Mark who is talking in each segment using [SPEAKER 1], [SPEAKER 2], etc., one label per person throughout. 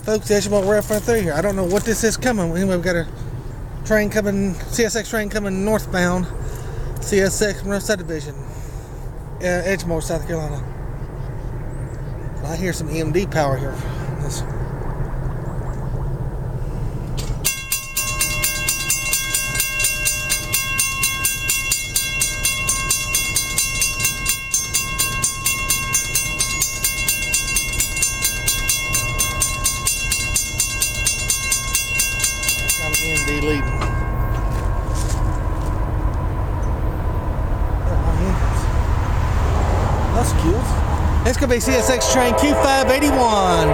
[SPEAKER 1] Folks, Edgemoor right front through here. I don't know what this is coming. Anyway, we've got a train coming, CSX train coming northbound, CSX Monroe Subdivision, Edgemoor, South Carolina. I hear some EMD power here. This. EMD leading. That's cute. It's going to be CSX train Q581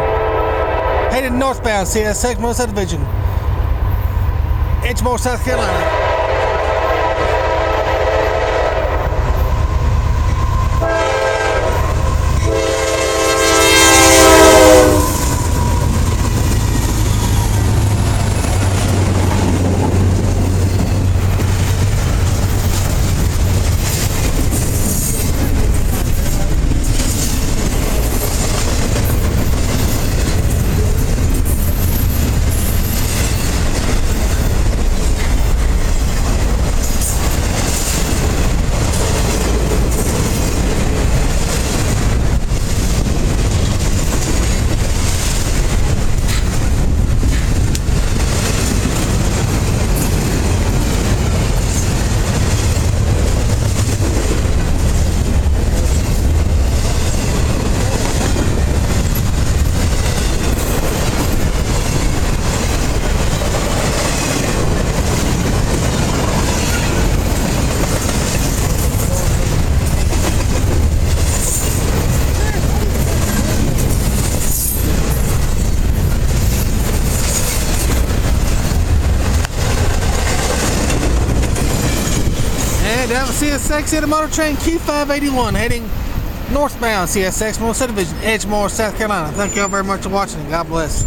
[SPEAKER 1] headed northbound CSX Monroe Subdivision, Edgemoor, South Carolina. That was CSX Intermodal train Q581 heading northbound CSX Monroe Subdivision, Edgemoor, South Carolina. Thank you all very much for watching and God bless.